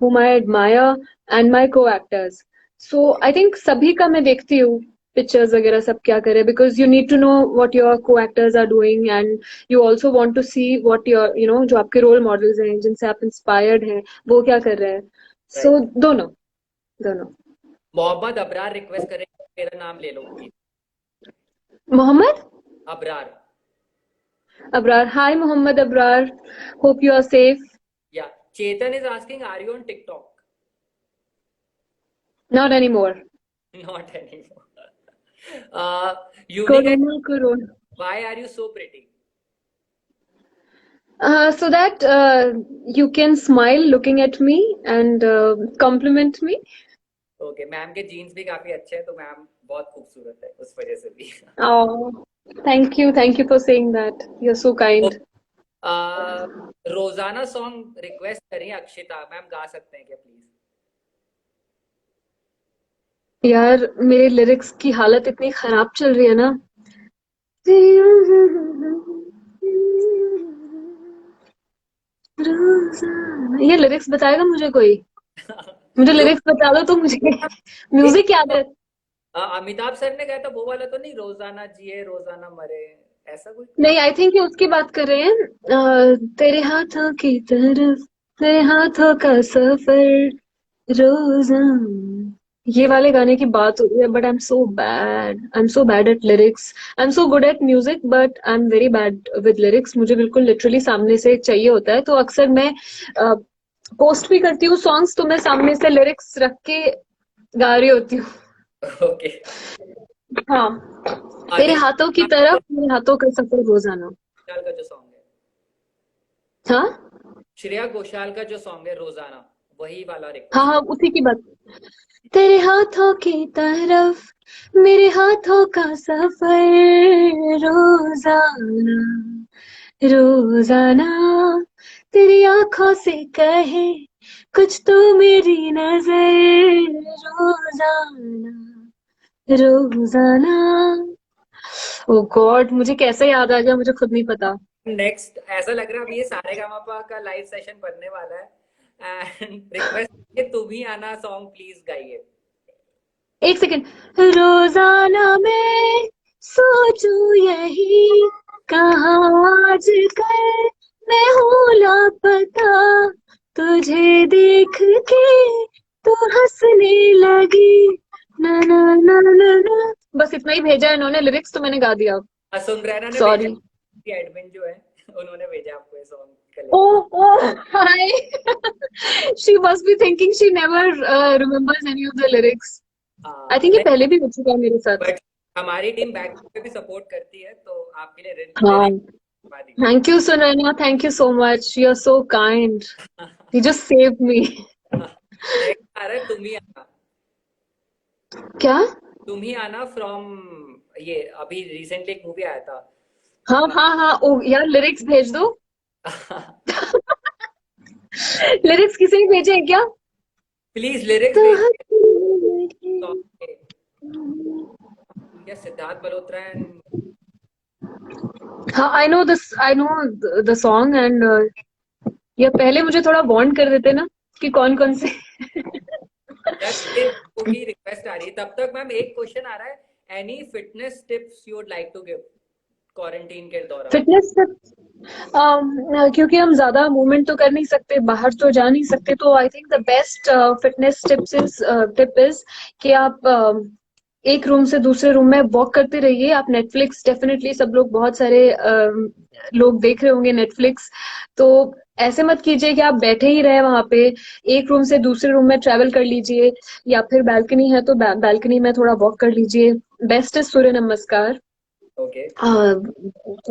whom I admire, and my co-actors. So Okay. I think सभी का मैं देखती हूँ pictures वगैरह सब क्या करे, because you need to know what your co-actors are doing and you also want to see what your जो आपके रोल मॉडल्स हैं जिनसे आप इंस्पायर्ड हैं वो क्या कर रहे हैं। सो Right. दोनों दोनों। मोहम्मद अबरार रिक्वेस्ट करेंगे, मेरा नाम ले लो please. Mohammad Abrar. Abrar. Hi, Muhammad Abrar. Hope you are safe. Yeah. Chetan is asking, are you on TikTok? Not anymore. Not anymore. Yunika, Corona, corona. why are you so pretty? So that you can smile looking at me and compliment me. Okay, ma'am के jeans भी काफी अच्छे हैं, तो ma'am बहुत खूबसूरत है उस वजह से भी। Oh, thank you. Thank you for saying that. You're so kind. रोजाना सॉन्ग रिक्वेस्ट करिए अक्षिता मैम, गा सकते हैं क्या प्लीज? यार मेरे लिरिक्स की हालत इतनी खराब चल रही है ना। ये लिरिक्स बताएगा मुझे कोई? मुझे जो लिरिक्स बता दो तो मुझे म्यूजिक याद है। अमिताभ सर ने गाया था वो वाला तो नहीं, रोजाना जिए रोजाना मरे, ऐसा कोई? नहीं, आई थिंक ये उसकी बात कर रहे हैं। तेरे हाथों की तरफ, तेरे हाथों का सफर रोजाना, ये ये वाले गाने की बात हो रही है। But I am so bad at lyrics. I am so good at music but I am very bad with lyrics. मुझे बिल्कुल लिटरली सामने से चाहिए होता है, तो अक्सर मैं पोस्ट भी करती हूँ सॉन्ग्स तो मैं सामने से लिरिक्स रख के गा रही होती हूँ। ओके। हाँ, तेरे अनिल हाथों की तरफ, मेरे हाथों का सफर रोजाना। घोषाल का जो सॉन्ग है, हाँ श्रेया घोषाल का जो सॉन्ग है रोजाना, वही वाला हाँ रिक्वेस्ट। हाँ, उसी की बात। तेरे हाथों की तरफ, मेरे हाथों का सफर रोजाना, रोजाना, तेरी आंखों से कहे कुछ तो मेरी नजर रोजाना, रोजाना। ओ गॉड, मुझे कैसे याद आ गया मुझे खुद नहीं पता। नेक्स्ट ऐसा लग रहा है अभी ये सारेगामापा का लाइव सेशन बनने वाला है एंड रिक्वेस्ट कि तुम ही आना सॉन्ग प्लीज गाइए। एक सेकेंड। रोजाना मैं सोचूं यही, कहाँ आजकल मैं हूँ लापता, तुझे देख के तू हंसने लगी, ना ना ना ना ना। बस इतना ही भेजा है इन्होंने, लिरिक्स तो मैंने गा दिया। सुनरैना ने भेजा, सॉरी। एडमिन जो है उन्होंने भेजा आपको ये सॉन्ग का lyrics. Oh, oh, hi. She must be thinking she never remembers any of the lyrics. I think ये नहीं, पहले भी हो चुका है मेरे साथ. बट हमारी टीम बैक पे भी सपोर्ट करती है तो आपके लिए हाँ. लिरिक्स बता दी। Thank you, Sunanya. Thank you so much. You're so kind. You just saved me. Next आ रहा है तुम ही आना। क्या? तुम ही आना फ्रॉम, ये अभी रिसेंटली एक मूवी आया था। हाँ हाँ हाँ. ओ यार, लिरिक्स भेज दो. लिरिक्स किसी ने भेजे हैं क्या? प्लीज लिरिक्स तो भेज हंसने song के। Yes, सिद्धार्थ मल्होत्रा एंड हाँ, I know this. I know the song and ये पहले मुझे थोड़ा वार्न कर देते ना कि कौन कौन से. की रिक्वेस्ट आ रही है। तब तक मैम एक क्वेश्चन आ रहा है, any fitness tips you would like to give quarantine के दौरान? फिटनेस क्योंकि हम ज्यादा मूवमेंट तो कर नहीं सकते, बाहर तो जा नहीं सकते, तो I think the best fitness tip is कि आप एक रूम से दूसरे रूम में वॉक करते रहिए. आप नेटफ्लिक्स, डेफिनेटली सब लोग, बहुत सारे लोग देख रहे होंगे नेटफ्लिक्स, तो ऐसे मत कीजिए कि आप बैठे ही रहे वहां पे. एक रूम से दूसरे रूम में ट्रेवल कर लीजिए, या फिर बालकनी है तो बालकनी में थोड़ा वॉक कर लीजिए. बेस्ट इज सूर्य नमस्कार. ओके।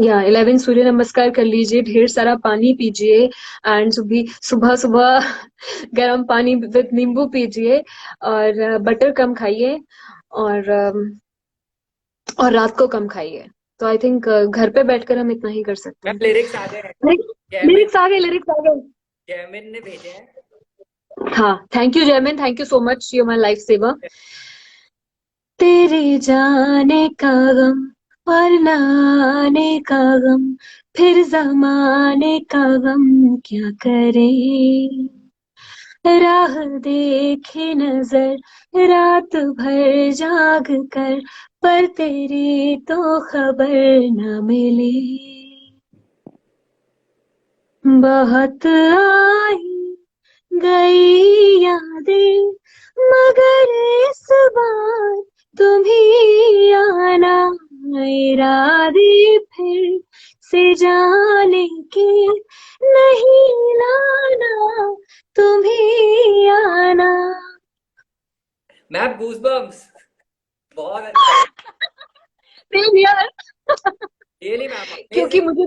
या 11 सूर्य नमस्कार कर लीजिए, ढेर सारा पानी पीजिए, एंड सुबह सुबह गर्म पानी विद नींबू पीजिए, और बटर कम खाइए, और और रात को कम खाइए. तो आई थिंक घर पे बैठकर हम इतना ही कर सकते मैम हैं. लिरिक्स आ गए हैं। जैमिन लिरिक्स आ गए, लिरिक्स आ गए. जैमिन ने भेजे हैं। हाँ, thank you Jaymin, thank you so much, you my life saver. तेरे जाने का गम और न आने का गम, फिर जमाने का गम क्या करे, राह देखे नजर रात भर जाग कर, पर तेरी तो खबर न मिले. बहुत आई गई यादें, मगर इस बार तुम ही आना, इरादे फिर से जाने के नहीं लाना, तुम ही आना. मैम गूजबम्स, बहुत अच्छा। सेम यार. रियली मैम, क्योंकि अमेजिंग, मुझे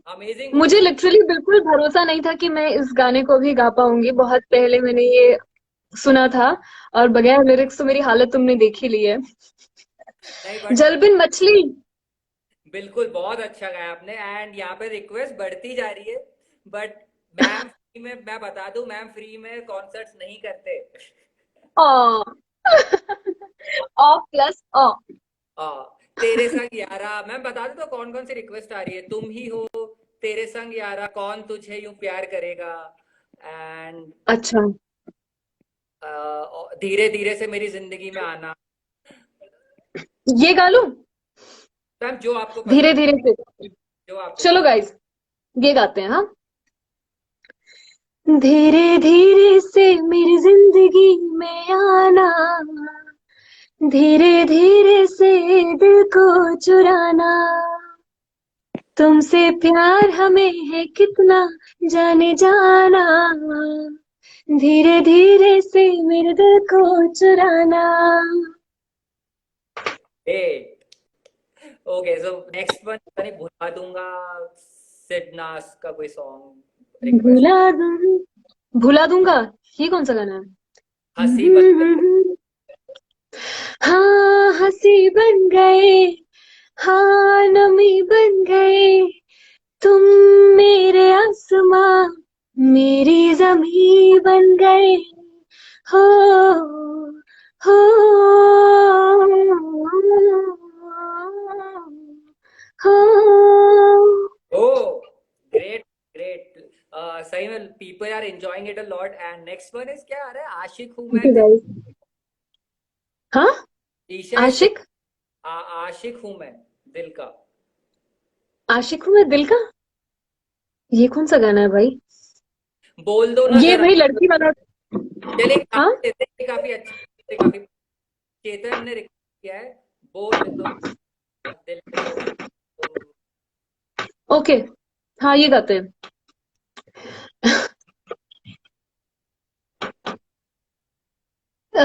अमेजिंग मुझे गूजबम्स। लिटरली बिल्कुल भरोसा नहीं था कि मैं इस गाने को भी गा पाऊंगी. बहुत पहले मैंने ये सुना था, और बगैर लिरिक्स तो मेरी हालत तुमने देख ही ली है. नहीं बट जलबिन मछली. बिल्कुल बहुत अच्छा गाया आपने। एंड यहाँ पे रिक्वेस्ट बढ़ती जा रही है, बट मैम फ्री में, मैं बता दूं मैम फ्री में कॉन्सर्ट्स नहीं करते। ऑ प्लस ऑ. तेरे संग यारा, मैम बता दो तो कौन कौन सी रिक्वेस्ट आ रही है। तुम ही हो, तेरे संग यारा, कौन तुझे यूं प्यार करेगा, एंड अच्छा, धीरे धीरे से मेरी जिंदगी में आना। ये गा लूं? मैम जो आपको धीरे पसंद, धीरे से. जो आपको चलो पसंद। गाइस, ये गाते हैं. हाँ. धीरे धीरे से मेरी जिंदगी में आना, धीरे धीरे से दिल को चुराना, तुमसे प्यार हमें है कितना जाने जाना, धीरे धीरे से मेरे दिल को चुराना. ओके सो नेक्स्ट वन मैंने भुला दूंगा, सिडनास का कोई सॉन्ग रिक्वेस्ट। भुला दूं, भुला दूंगा. ये कौन सा गाना है? हंसी बन गई। हाँ, हंसी बन गए, हाँ नमी बन गए, तुम मेरे आसमां, मेरी जमी बन गए, हो हो हो. ओ ग्रेट ग्रेट, सही में people are enjoying it a lot. And next one is क्या आ रहा है, आशिक हूँ थैंक मैं यू दिल। गाइस। हाँ, ईशा इज आशिक। आशिक हूँ मैं दिल का। आशिक हूँ मैं दिल का, ये कौन सा गाना है भाई? बोल दो ना ये जरा। वही लड़की वाला। चलिए हाँ, काफी देते हैं, काफी अच्छा, ये काफी, चेतन ने रिक्वेस्ट किया है, बोल दो दिल को। ओके, हाँ ये गाते हैं। अ,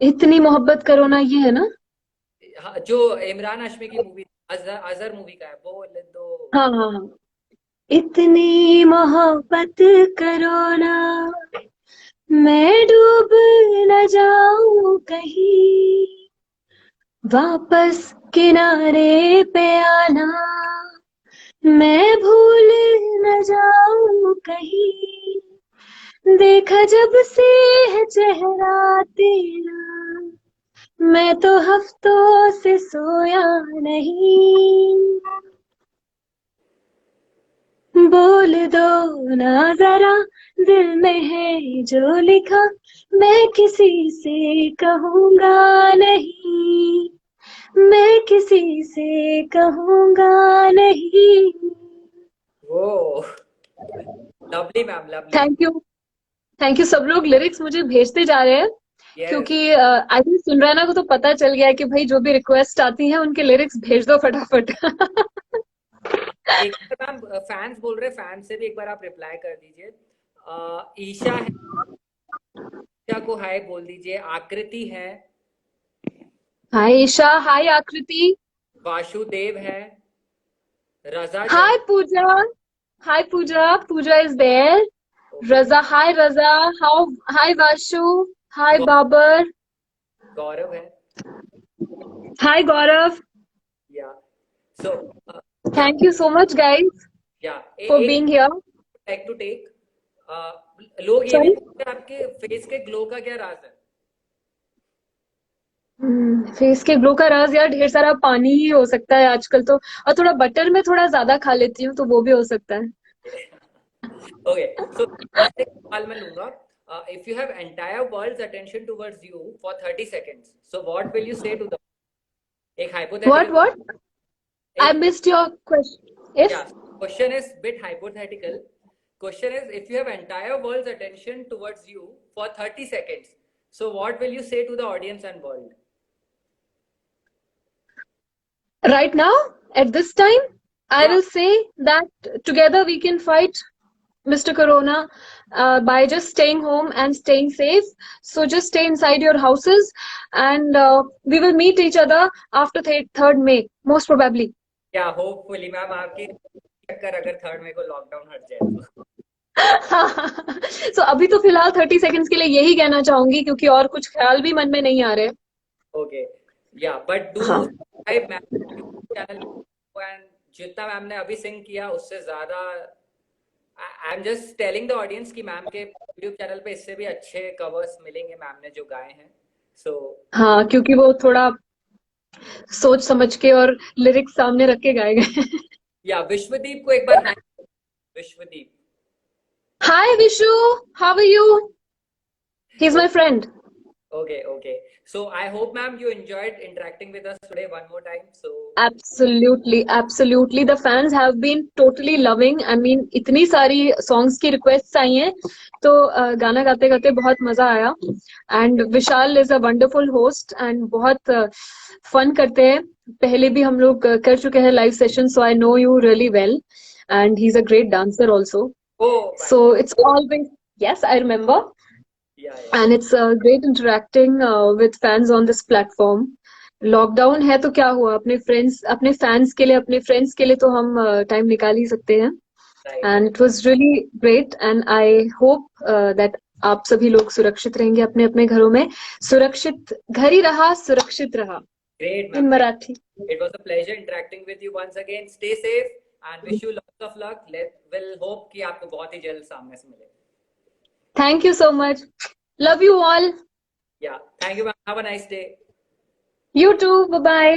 इतनी मोहब्बत करो ना, ये है ना? हाँ, जो इमरान हाशमी की मूवी, अजहर अजहर मूवी का है, बोल दो। हाँ हाँ हाँ। इतनी मोहब्बत करो ना, मैं डूब न जाऊं कहीं, वापस किनारे पे आना, मैं भूल न जाऊं कहीं, देखा जब से है चेहरा तेरा, मैं तो हफ्तों से सोया नहीं, बोल दो ना जरा, दिल में है जो लिखा, मैं किसी से कहूंगा नहीं, मैं किसी से कहूंगा नहीं। वो lovely ma'am, lovely. Thank you. Thank you. सब लोग लिरिक्स मुझे भेजते जा रहे हैं, यस। क्योंकि आई थिंक सुनराना को तो पता चल गया है कि भाई जो भी रिक्वेस्ट आती है उनके लिरिक्स भेज दो फटाफट। एक मैम फैंस बोल रहे, फैन से भी एक बार आप रिप्लाई कर दीजिए। ईशा है, ईशा को हाय बोल दीजिए। आकृति है, हाय ईशा, हाय आकृति, वासुदेव है, Raja hi Chand. Pooja, hi Pooja, Pooja is there, okay. Raja, hi Raja, how, hi Vashu, hi Gau, Babar, Gaurav है। Hi Gaurav. Yeah so yeah thank you so much guys yeah for एक being here. Like to take, लोग ये भी सॉरी, पूछते हैं आपके फेस के ग्लो का क्या राज है। फेस के ग्लो का राज यार ढेर सारा पानी ही हो सकता है आजकल तो, और थोड़ा बटर में थोड़ा ज्यादा खा लेती हूँ तो वो भी हो सकता है। ओके, सो लास्ट एक सवाल मैं लूंगा। If you have entire world's attention towards you for 30 seconds, so what will you say to the, uh what hypothetical, what? I uh, missed your question. yeah, if, question is bit hypothetical. Question is, if you have entire world's attention towards you for 30 seconds, so what will you say to the audience and world? right now, at this time, I Yeah, will say that together we can fight Mr. Corona by just staying home and staying safe. So just stay inside your houses, and we will meet each other after 3rd May, most probably. yeah, hopefully ma'am आपकी चक्कर अगर 3rd मई को lockdown हट जाए तो। So अभी तो फिलहाल 30 सेकंड्स के लिए यही कहना चाहूंगी, क्योंकि और कुछ ख्याल भी मन में नहीं आ रहे। ओके, या बट डू हाँ सब्सक्राइब मैम चैनल, एंड जितना मैम ने अभी सिंग किया उससे ज्यादा, I am just telling the audience कि मैम के यूट्यूब चैनल पे इससे भी अच्छे कवर्स मिलेंगे मैम ने जो गाए हैं। सो हाँ, क्योंकि वो थोड़ा सोच समझ के और लिरिक्स सामने रख के गाए गए। या विश्वदीप को एक बार hi, Vishwadeep. Hi Vishu, how are you? He is my friend. Okay, okay. So I hope, ma'am, you enjoyed interacting with us today one more time. So Absolutely, absolutely. The fans have been totally loving. I mean, इतनी सारी songs की requests आई हैं, तो गाना गाते गाते बहुत मजा आया। And Vishal is a wonderful host and बहुत fun करते हैं। पहले भी हम लोग कर चुके हैं live session, so I know you really well. And he's a great dancer also. oh my So God, it's always, yes, I remember. yeah, yeah, And it's great interacting with fans on this platform. Lockdown है तो क्या हुआ, अपने friends, अपने fans के लिए, अपने friends के लिए तो हम टाइम निकाल ही सकते हैं। right, and right. It was really great, and I hope that आप सभी लोग सुरक्षित रहेंगे अपने अपने घरों में। सुरक्षित घर ही रहा, सुरक्षित रहा। Great, in ma'am. Great. Marathi. It was a pleasure interacting with you once again. Stay safe and wish you lots of luck. We'll hope कि आपको बहुत ही जल्द सामने से मिले. Thank you so much, love you all. Yeah. Thank you, ma'am. Have a nice day. You too, bye bye.